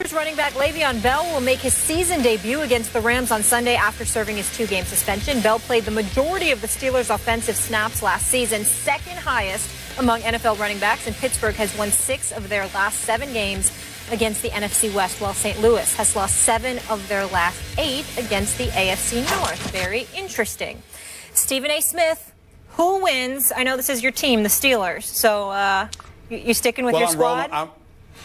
Steelers running back Le'Veon Bell will make his season debut against the Rams on Sunday after serving his 2-game suspension. Bell played the majority of the Steelers' offensive snaps last season, second highest among NFL running backs, and Pittsburgh has won 6 of their last 7 games against the NFC West, while St. Louis has lost 7 of their last 8 against the AFC North. Very interesting. Stephen A. Smith, who wins? I know this is your team, the Steelers, so you sticking with your squad?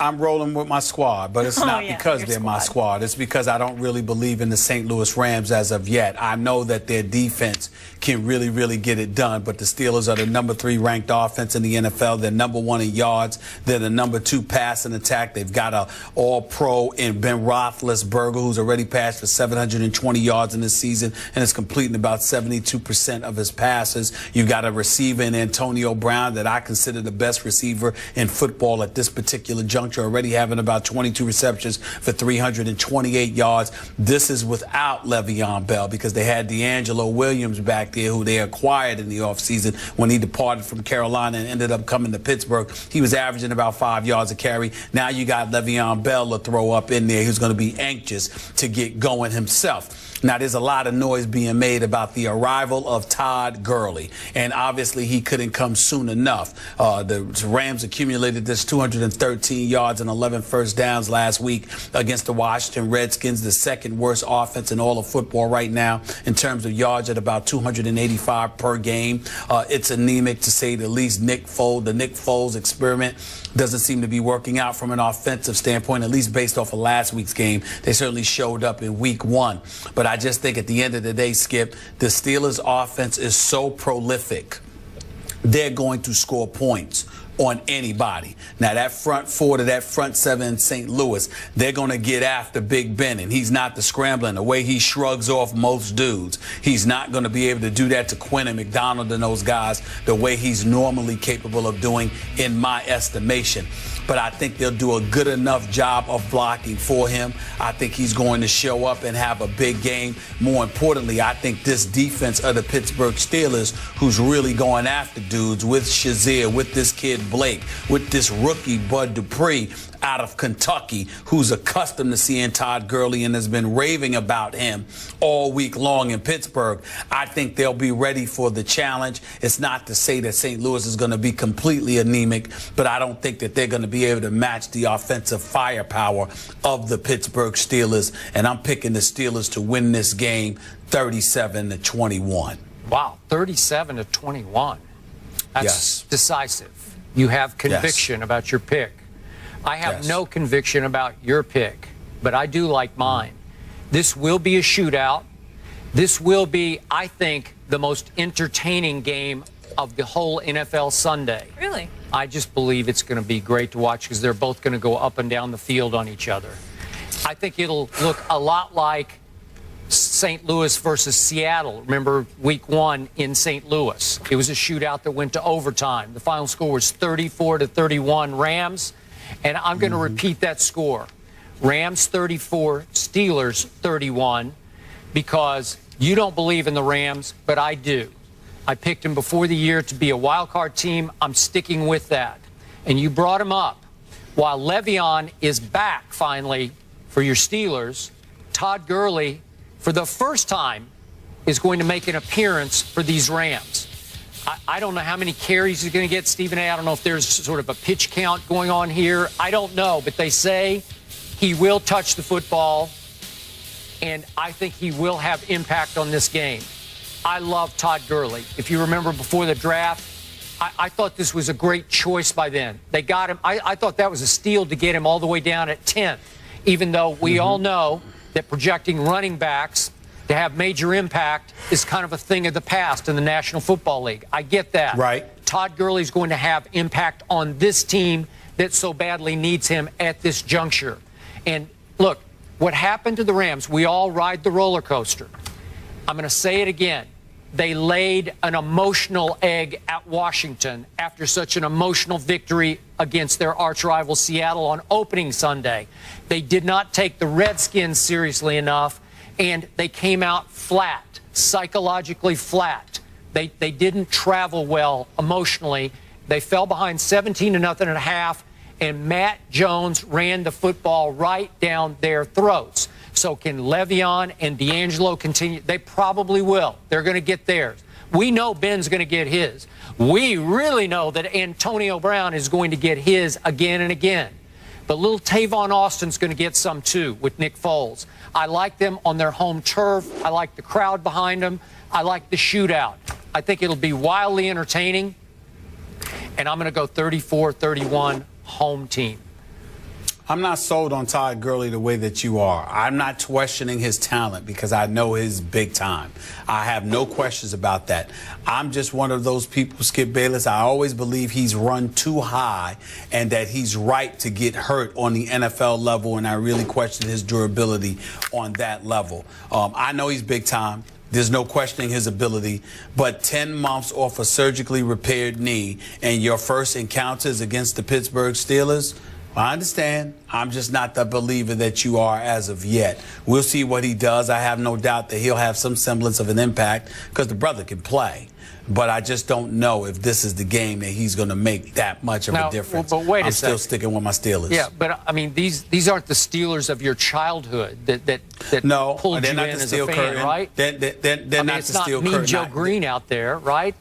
I'm rolling with my squad, but it's not because they're my squad. It's because I don't really believe in the St. Louis Rams as of yet. I know that their defense can really, really get it done, but the Steelers are the number 3 ranked offense in the NFL. They're number 1 in yards. They're the number 2 passing attack. They've got a all-pro in Ben Roethlisberger, who's already passed for 720 yards in this season and is completing about 72% of his passes. You've got a receiver in Antonio Brown that I consider the best receiver in football at this particular juncture, already having about 22 receptions for 328 yards. This is without Le'Veon Bell because they had D'Angelo Williams back there, who they acquired in the offseason when he departed from Carolina and ended up coming to Pittsburgh. He was averaging about 5 yards a carry. Now you got Le'Veon Bell to throw up in there, who's going to be anxious to get going himself. Now, there's a lot of noise being made about the arrival of Todd Gurley, and obviously he couldn't come soon enough. The Rams accumulated this 213 yards and 11 first downs last week against the Washington Redskins, the second worst offense in all of football right now in terms of yards at about 285 per game. It's anemic, to say the least. The Nick Foles experiment doesn't seem to be working out from an offensive standpoint, at least based off of last week's game. They certainly showed up in week 1. But I just think at the end of the day, Skip, the Steelers' offense is so prolific, they're going to score points on anybody. Now, that front 4 to that front 7 in St. Louis, they're going to get after Big Ben, and he's not the scrambling. The way he shrugs off most dudes, he's not going to be able to do that to Quinn and McDonald and those guys the way he's normally capable of doing, in my estimation. But I think they'll do a good enough job of blocking for him. I think he's going to show up and have a big game. More importantly, I think this defense of the Pittsburgh Steelers, who's really going after dudes with Shazier, with this kid Blake, with this rookie Bud Dupree out of Kentucky, who's accustomed to seeing Todd Gurley and has been raving about him all week long in Pittsburgh. I think they'll be ready for the challenge. It's not to say that St. Louis is going to be completely anemic, but I don't think that they're going to be able to match the offensive firepower of the Pittsburgh Steelers. And I'm picking the Steelers to win this game 37-21. Wow, 37-21. That's decisive. You have conviction about your pick. I have no conviction about your pick, but I do like mine. This will be a shootout. This will be, I think, the most entertaining game of the whole NFL Sunday. Really? I just believe it's going to be great to watch because they're both going to go up and down the field on each other. I think it'll look a lot like St. Louis versus Seattle. Remember week 1 in St. Louis? It was a shootout that went to overtime. The final score was 34-31 Rams. And I'm going to repeat that score. Rams 34, Steelers 31, because you don't believe in the Rams, but I do. I picked them before the year to be a wild card team. I'm sticking with that. And you brought him up. While Le'Veon is back finally for your Steelers, Todd Gurley, for the first time, is going to make an appearance for these Rams. I don't know how many carries he's going to get, Stephen A. I don't know if there's sort of a pitch count going on here. I don't know, but they say he will touch the football, and I think he will have impact on this game. I love Todd Gurley. If you remember before the draft, I thought this was a great choice by then. They got him. I thought that was a steal to get him all the way down at 10th, even though we all know that projecting running backs to have major impact is kind of a thing of the past in the National Football League. I get that. Right. Todd Gurley's going to have impact on this team that so badly needs him at this juncture. And look, what happened to the Rams, we all ride the roller coaster. I'm going to say it again. They laid an emotional egg at Washington after such an emotional victory against their arch rival Seattle on opening Sunday. They did not take the Redskins seriously enough, and they came out flat, psychologically flat. They didn't travel well emotionally. They fell behind 17-0 at half, and Matt Jones ran the football right down their throats. So can Le'Veon and D'Angelo continue? They probably will. They're going to get theirs. We know Ben's going to get his. We really know that Antonio Brown is going to get his again and again. But little Tavon Austin's going to get some too with Nick Foles. I like them on their home turf. I like the crowd behind them. I like the shootout. I think it'll be wildly entertaining. And I'm going to go 34-31 home team. I'm not sold on Todd Gurley the way that you are. I'm not questioning his talent because I know his big time. I have no questions about that. I'm just one of those people, Skip Bayless. I always believe he's run too high and that he's ripe to get hurt on the NFL level, and I really question his durability on that level. I know he's big time. There's no questioning his ability, but 10 months off a surgically repaired knee and your first encounters against the Pittsburgh Steelers, I understand. I'm just not the believer that you are as of yet. We'll see what he does. I have no doubt that he'll have some semblance of an impact because the brother can play. But I just don't know if this is the game that he's going to make that much of a difference. But wait I'm still sticking with my Steelers. Yeah, but I mean, these aren't the Steelers of your childhood that no, pulled you in as a fan, curtain. right? They're not it's the not steel Mean curtain. Joe Green out there, right?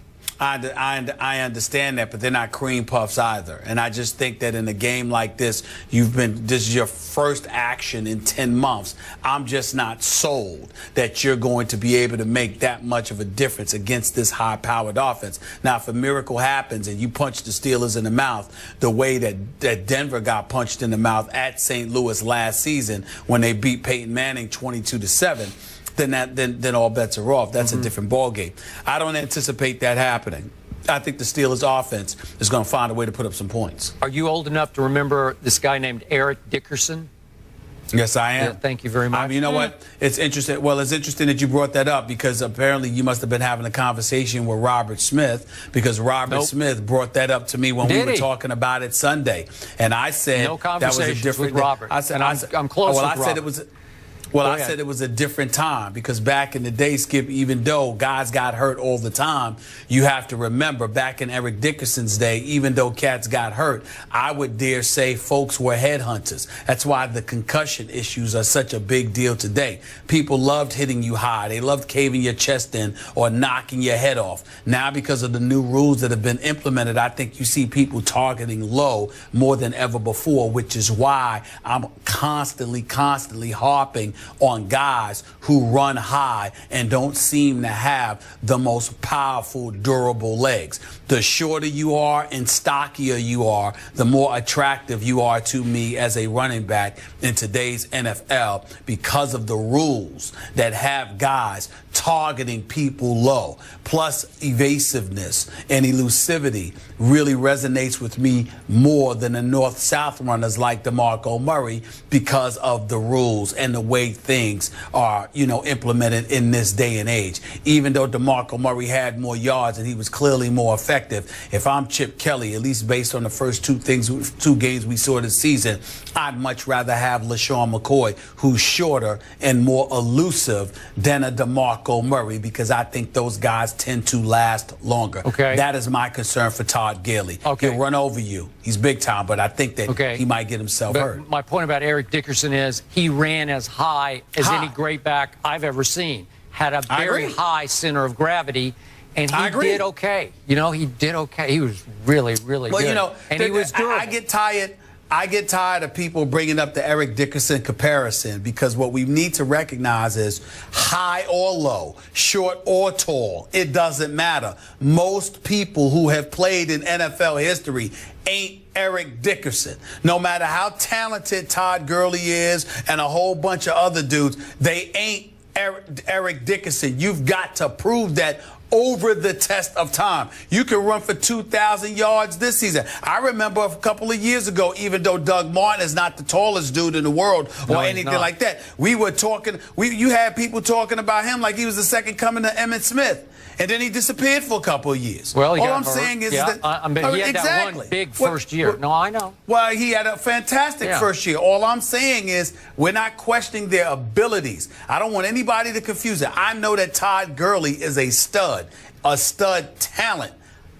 I understand that, but they're not cream puffs either. And I just think that in a game like this, this is your first action in 10 months. I'm just not sold that you're going to be able to make that much of a difference against this high-powered offense. Now, if a miracle happens and you punch the Steelers in the mouth the way that Denver got punched in the mouth at St. Louis last season when they beat Peyton Manning 22-7, then all bets are off. That's a different ballgame. I don't anticipate that happening. I think the Steelers' offense is going to find a way to put up some points. Are you old enough to remember this guy named Eric Dickerson? Yes, I am. Yeah, thank you very much. You know what? It's interesting. Well, it's interesting that you brought that up because apparently you must have been having a conversation with Robert Smith because Robert Smith brought that up to me when we were talking about it Sunday. And I said that was a different with Robert. I'm close with Robert. I said it was a different time because back in the day, Skip, even though guys got hurt all the time, you have to remember back in Eric Dickerson's day, even though cats got hurt, I would dare say folks were headhunters. That's why the concussion issues are such a big deal today. People loved hitting you high. They loved caving your chest in or knocking your head off. Now, because of the new rules that have been implemented, I think you see people targeting low more than ever before, which is why I'm constantly harping on guys who run high and don't seem to have the most powerful, durable legs. The shorter you are and stockier you are, the more attractive you are to me as a running back in today's NFL because of the rules that have guys targeting people low. Plus, evasiveness and elusivity really resonates with me more than the north-south runners like DeMarco Murray because of the rules and the way things are, implemented in this day and age. Even though DeMarco Murray had more yards and he was clearly more effective, if I'm Chip Kelly, at least based on the first two games we saw this season, I'd much rather have LaShawn McCoy, who's shorter and more elusive than a DeMarco Murray, because I think those guys tend to last longer. Okay. That is my concern for Todd Gurley. Okay. He'll run over you. He's big time, but I think that he might get himself hurt. My point about Eric Dickerson is he ran as high as any great back I've ever seen. Had a very high center of gravity, and he did okay. He did okay. He was really, really good. And he was durable. I get tired of people bringing up the Eric Dickerson comparison because what we need to recognize is high or low, short or tall, it doesn't matter. Most people who have played in NFL history ain't Eric Dickerson. No matter how talented Todd Gurley is and a whole bunch of other dudes, they ain't Eric Dickerson. You've got to prove that over the test of time. You can run for 2,000 yards this season. I remember a couple of years ago, even though Doug Martin is not the tallest dude in the world or anything like that, we were talking, you had people talking about him like he was the second coming to Emmitt Smith. And then he disappeared for a couple of years. Well, all I'm saying is that he had that one big first year. No, I know. Well, he had a fantastic first year. All I'm saying is we're not questioning their abilities. I don't want anybody to confuse it. I know that Todd Gurley is a stud talent.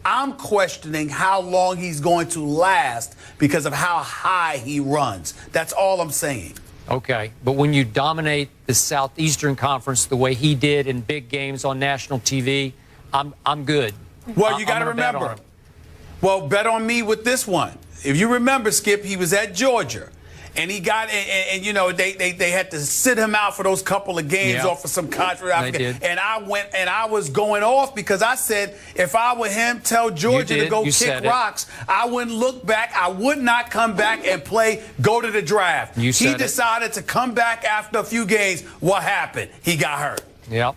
I'm questioning how long he's going to last because of how high he runs. That's all I'm saying. Okay, but when you dominate the Southeastern Conference the way he did in big games on national TV, I'm good. Well, you got to remember. Well, bet on me with this one. If you remember, Skip, he was at Georgia. And he got, and you know, they had to sit him out for those couple of games off of some contract. And I went, and I was going off because I said, if I were him, tell Georgia to go kick rocks. I wouldn't look back. I would not come back and play, go to the draft. He decided to come back after a few games. What happened? He got hurt. Yep.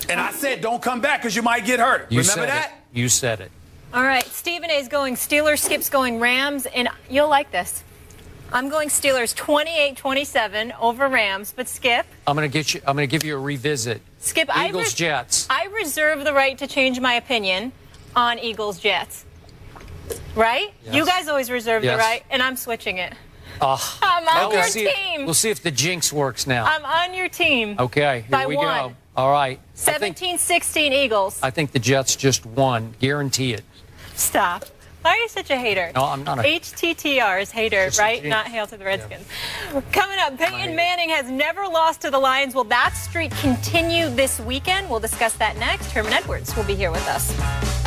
And I said, don't come back because you might get hurt. Remember that? You said it. All right. Stephen A's going Steelers. Skip's going Rams. And you'll like this. I'm going Steelers 28-27 over Rams, but Skip, I'm going to give you a revisit. Skip, Eagles Jets. I reserve the right to change my opinion on Eagles Jets. Right? Yes. You guys always reserve the right, and I'm switching it. I'm on your team. We'll see if the jinx works now. I'm on your team. Okay, here we go. All right. 17-16 Eagles. I think the Jets just won. Guarantee it. Stop. Why are you such a hater? No, I'm not a HTTR is hater, right? Not hail to the Redskins. Yeah. Coming up, Peyton Manning has never lost to the Lions. Will that streak continue this weekend? We'll discuss that next. Herman Edwards will be here with us.